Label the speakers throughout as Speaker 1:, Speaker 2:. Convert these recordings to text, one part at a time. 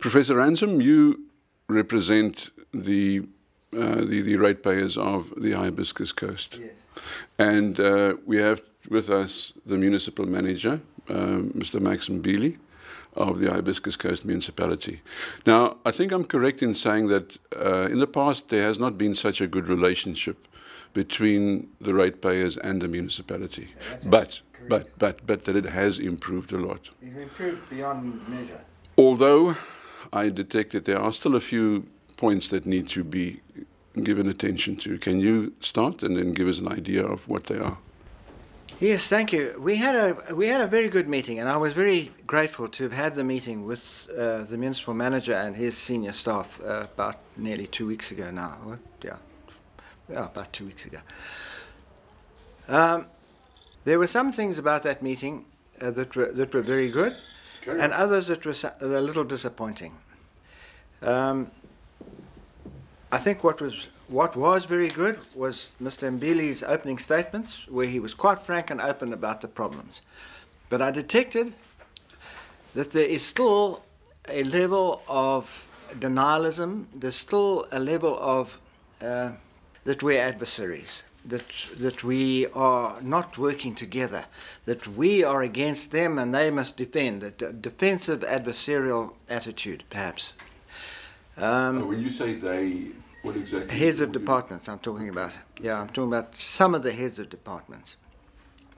Speaker 1: Professor Ransom, you represent the ratepayers of the Hibiscus Coast.
Speaker 2: Yes.
Speaker 1: And we have with us the municipal manager, Mr. Max Mbili, of the Hibiscus Coast Municipality. Now, I think I'm correct in saying that in the past there has not been such a good relationship between the ratepayers and the municipality.
Speaker 2: Yeah,
Speaker 1: but that it has improved a lot.
Speaker 2: It's improved beyond measure.
Speaker 1: Although I detect that there are still a few points that need to be given attention to. Can you start and then give us an idea of what they are?
Speaker 2: Yes, thank you. We had a very good meeting, and I was very grateful to have had the meeting with the municipal manager and his senior staff about nearly 2 weeks ago now. Yeah, about 2 weeks ago. There were some things about that meeting that were very good, and others that were a little disappointing. I think what was very good was Mr. Mbili's opening statements, where he was quite frank and open about the problems. But I detected that there is still a level of denialism, there's still a level of that we're adversaries, that we are not working together, that we are against them and they must defend, a defensive adversarial attitude, perhaps.
Speaker 1: When you say they, what exactly?
Speaker 2: Heads of departments I'm talking about. Yeah, I'm talking about some of the heads of departments.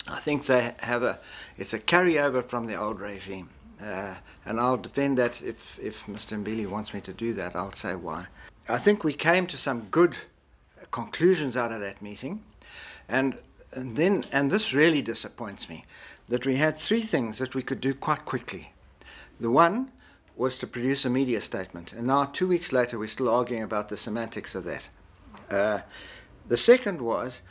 Speaker 2: I think they have it's a carryover from the old regime. And I'll defend that if Mr. Mbili wants me to do that, I'll say why. I think we came to some good conclusions out of that meeting. And this really disappoints me, that we had 3 things that we could do quite quickly. The one was to produce a media statement. And now 2 weeks later, we're still arguing about the semantics of that. The second was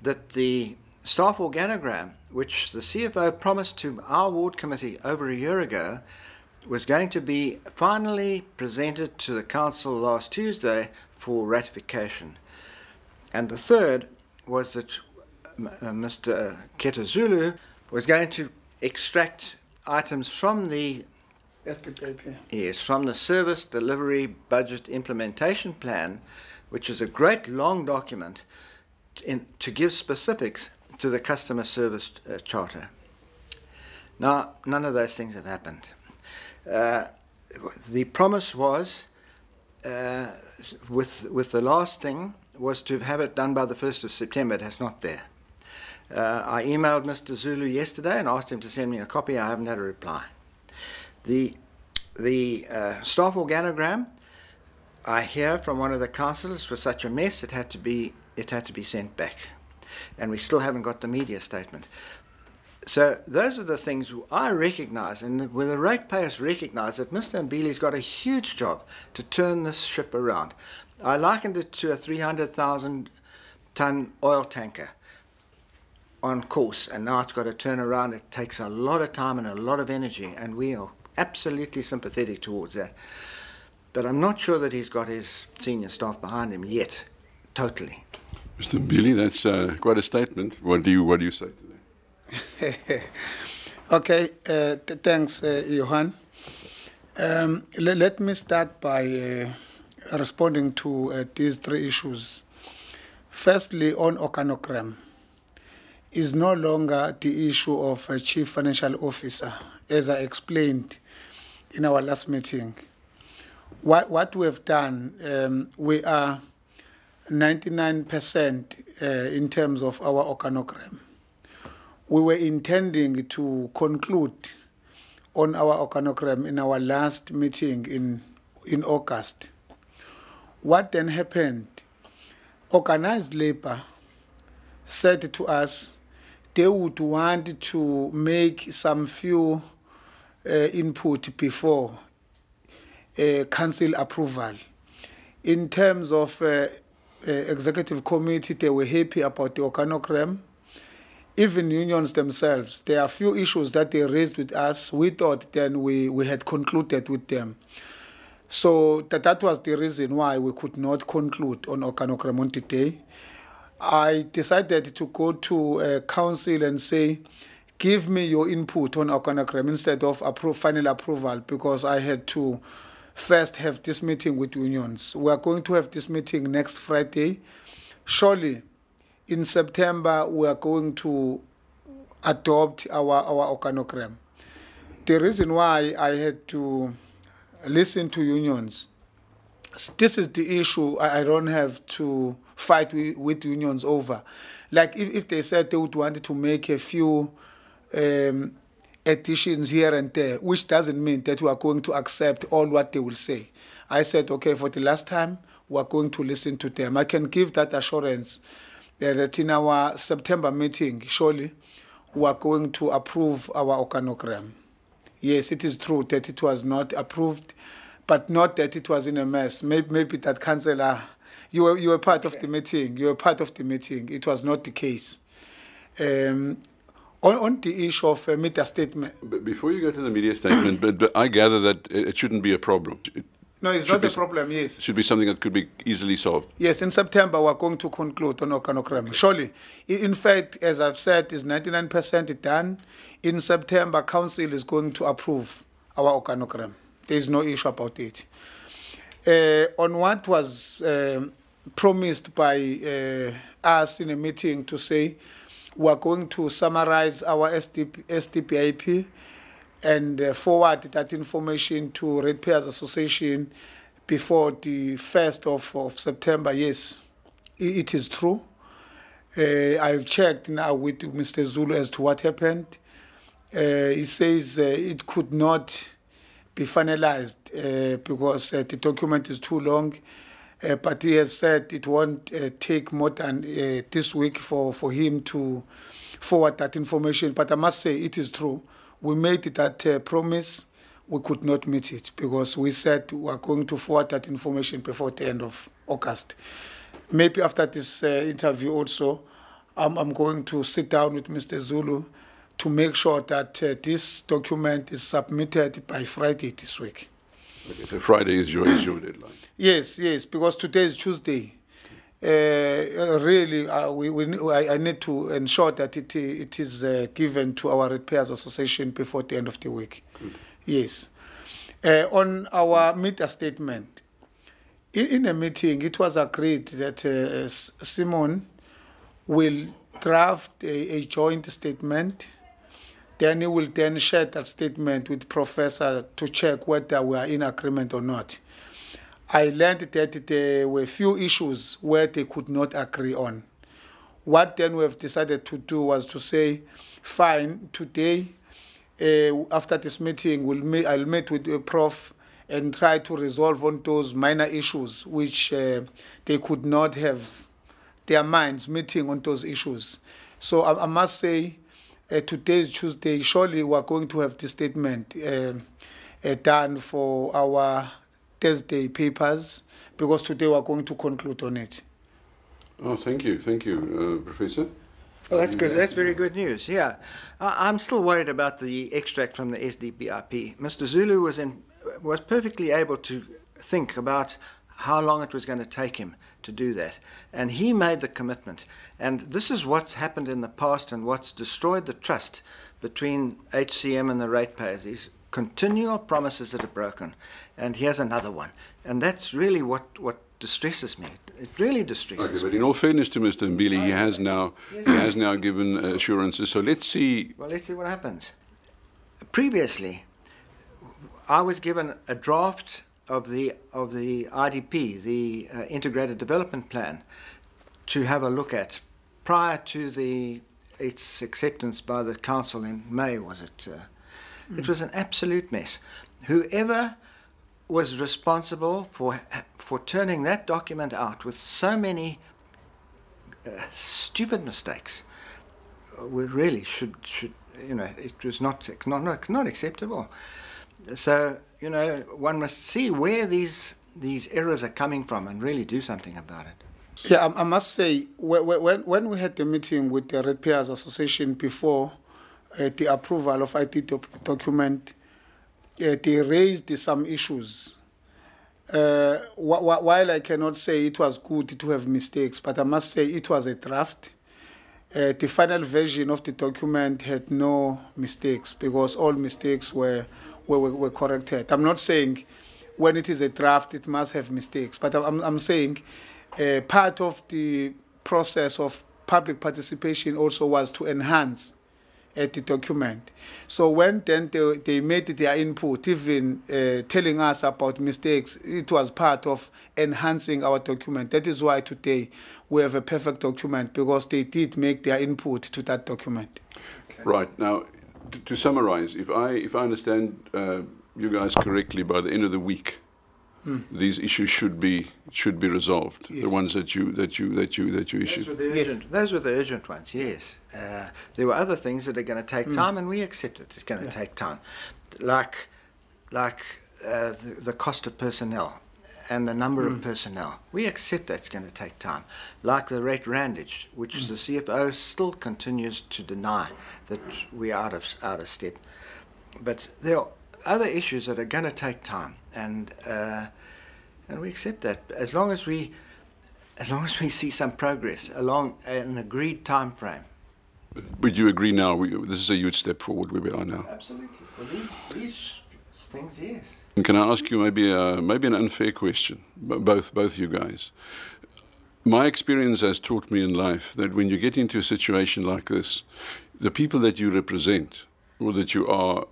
Speaker 2: that the staff organogram, which the CFO promised to our ward committee over a year ago, was going to be finally presented to the council last Tuesday for ratification. And the third was that Mr. Ketazulu was going to extract items from the Yes, from the Service Delivery Budget Implementation Plan, which is a great long document to give specifics to the Customer Service Charter. Now, none of those things have happened. The promise was, with the last thing, was to have it done by the 1st of September. It has not there. I emailed Mr. Zulu yesterday and asked him to send me a copy. I haven't had a reply. The staff organogram, I hear from one of the councillors, was such a mess it had to be sent back, and we still haven't got the media statement. So those are the things I recognise, and where the ratepayers recognise that Mr. Mbili's got a huge job to turn this ship around. I likened it to a 300,000-ton oil tanker on course, and now it's got to turn around. It takes a lot of time and a lot of energy, and we are absolutely sympathetic towards that. But I'm not sure that he's got his senior staff behind him yet, totally.
Speaker 1: Mr. Mbili, that's quite a statement. What do you say to that?
Speaker 3: Okay, thanks, Johan. Let me start by responding to these 3 issues. Firstly, on organogram, is no longer the issue of a chief financial officer, as I explained in our last meeting. What we have done, we are 99% in terms of our organogram. We were intending to conclude on our organogram in our last meeting in August. What then happened? Organized labor said to us they would want to make some few input before council approval. In terms of executive committee, they were happy about the organogram. Even unions themselves, there are a few issues that they raised with us. We thought then we had concluded with them. So that was the reason why we could not conclude on organogram on today. I decided to go to council and say, give me your input on organogram instead of final approval, because I had to first have this meeting with unions. We are going to have this meeting next Friday. Surely, in September, we are going to adopt our organogram. The reason why I had to listen to unions, this is the issue I don't have to fight with unions over. Like if they said they would want to make a few additions here and there, which doesn't mean that we are going to accept all what they will say. I said, okay, for the last time, we are going to listen to them. I can give that assurance that in our September meeting, surely, we are going to approve our organogram. Yes, it is true that it was not approved, but not that it was in a mess. Maybe that councillor, you were part of the meeting. You were part of the meeting. It was not the case. On the issue of a media statement.
Speaker 1: But before you go to the media statement, but I gather that it shouldn't be a problem.
Speaker 3: No, it's not a problem, yes.
Speaker 1: It should be something that could be easily solved.
Speaker 3: Yes, in September, we're going to conclude on organogram. Surely, in fact, as I've said, it's 99% done. In September, Council is going to approve our organogram. There is no issue about it. On what was promised by us in a meeting to say, we are going to summarize our SDPIP and forward that information to Ratepayers Association before the 1st of September. Yes, it is true. I've checked now with Mr. Zulu as to what happened. He says it could not be finalized because the document is too long. But he has said it won't take more than this week for him to forward that information. But I must say it is true. We made that promise. We could not meet it because we said we are going to forward that information before the end of August. Maybe after this interview also, I'm going to sit down with Mr. Zulu to make sure that this document is submitted by Friday this week.
Speaker 1: Okay, so Friday is your deadline.
Speaker 3: Yes, because today is Tuesday. Really, I need to ensure that it is given to our Ratepayers Association before the end of the week.
Speaker 1: Good.
Speaker 3: Yes. On our media statement, in a meeting, it was agreed that Simon will draft a joint statement. Then he will then share that statement with Professor to check whether we are in agreement or not. I learned that there were few issues where they could not agree on. What then we have decided to do was to say, fine, today, after this meeting, I'll meet with the Prof and try to resolve on those minor issues which they could not have their minds meeting on those issues. So I must say, today is Tuesday. Surely we are going to have this statement done for our Thursday papers because today we are going to conclude on it.
Speaker 1: Oh, thank you, Professor.
Speaker 2: Well, that's good. That's very good news. Yeah, I'm still worried about the extract from the SDPIP. Mr. Zulu was perfectly able to think about how long it was going to take him to do that, and he made the commitment. And this is what's happened in the past, and what's destroyed the trust between HCM and the ratepayers. These continual promises that are broken, and here's another one, and that's really what distresses me. It really distresses me.
Speaker 1: But in all fairness to Mr. Mbili, he has now given assurances. So let's see.
Speaker 2: Well, let's see what happens. Previously, I was given a draft of the IDP, the Integrated Development Plan, to have a look at prior to its acceptance by the Council in May, was it? It was an absolute mess. Whoever was responsible for turning that document out with so many stupid mistakes, we really should it's not acceptable. So one must see where these errors are coming from and really do something about it.
Speaker 3: Yeah, I must say, when we had the meeting with the Ratepayers Association before the approval of IT document, they raised some issues. While I cannot say it was good to have mistakes, but I must say it was a draft. The final version of the document had no mistakes because all mistakes were corrected. I'm not saying when it is a draft, it must have mistakes. But I'm saying part of the process of public participation also was to enhance the document. So when then they made their input, even telling us about mistakes, it was part of enhancing our document. That is why today we have a perfect document, because they did make their input to that document.
Speaker 1: Okay. Right. Now, to summarize, if I understand you guys correctly, by the end of the week, these issues should be resolved. Yes. The ones that you issued.
Speaker 2: Those were the urgent ones. Yes. There were other things that are going to take time, and we accept it. It's going to take time, like the cost of personnel and the number of personnel. We accept that's going to take time. Like the rate randage, which the CFO still continues to deny that we are out of step. But there are other issues that are going to take time, and we accept that as long as we see some progress along an agreed time frame.
Speaker 1: But you agree now? This is a huge step forward where we are now.
Speaker 2: Absolutely. For these things, yes.
Speaker 1: And can I ask you maybe an unfair question, both you guys? My experience has taught me in life that when you get into a situation like this, the people that you represent, or that you are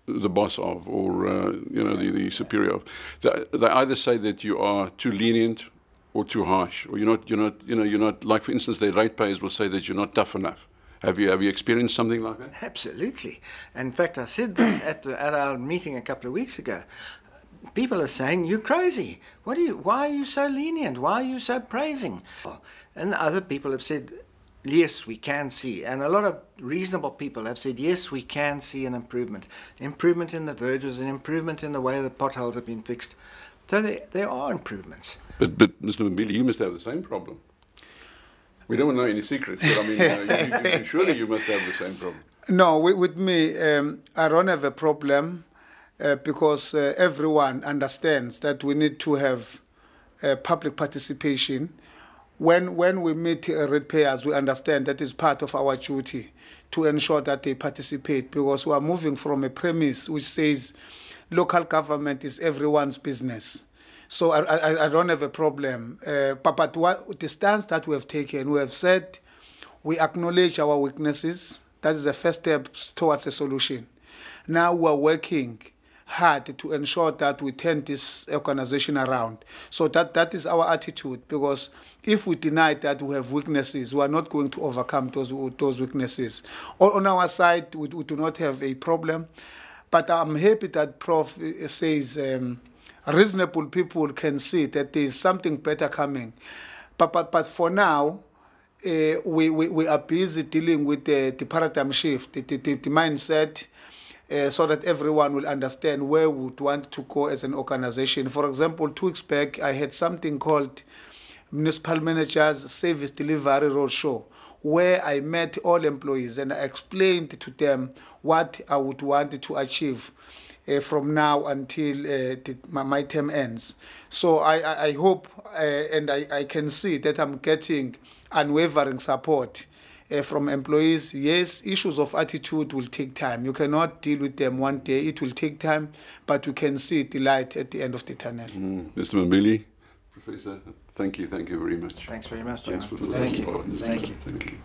Speaker 1: the boss of, or the superior of, they either say that you are too lenient or too harsh, or you're not like, for instance, the ratepayers will say that you're not tough enough. Have you experienced something like that?
Speaker 2: Absolutely. In fact, I said this at our meeting a couple of weeks ago. People are saying, you're crazy. Why are you so lenient? Why are you so praising? And other people have said, yes, we can see. And a lot of reasonable people have said, yes, we can see an improvement. Improvement in the verges, an improvement in the way the potholes have been fixed. So there are improvements.
Speaker 1: But Mr. Mbili, you must have the same problem. We don't want to know any secrets, but I mean, surely you must have the same problem.
Speaker 3: No, with me, I don't have a problem because everyone understands that we need to have public participation. When we meet ratepayers, we understand that is part of our duty to ensure that they participate, because we are moving from a premise which says local government is everyone's business. So I don't have a problem. But what the stance that we have taken, we have said we acknowledge our weaknesses. That is the first step towards a solution. Now we are working hard to ensure that we turn this organization around. So that is our attitude, because if we deny that we have weaknesses, we are not going to overcome those weaknesses. On our side, we do not have a problem. But I'm happy that Prof says reasonable people can see that there is something better coming. But for now, we are busy dealing with the paradigm shift, the mindset, so that everyone will understand where we would want to go as an organization. For example, 2 weeks back, I had something called Municipal Managers Service Delivery Roadshow, where I met all employees and I explained to them what I would want to achieve from now until my term ends. So I hope and I can see that I'm getting unwavering support from employees. Yes, issues of attitude will take time. You cannot deal with them one day. It will take time, but you can see the light at the end of the tunnel.
Speaker 1: Mr. Mbili, Professor, thank you very much.
Speaker 2: Thanks very much, John.
Speaker 1: Thanks for the
Speaker 2: Thank you.
Speaker 1: Thank you.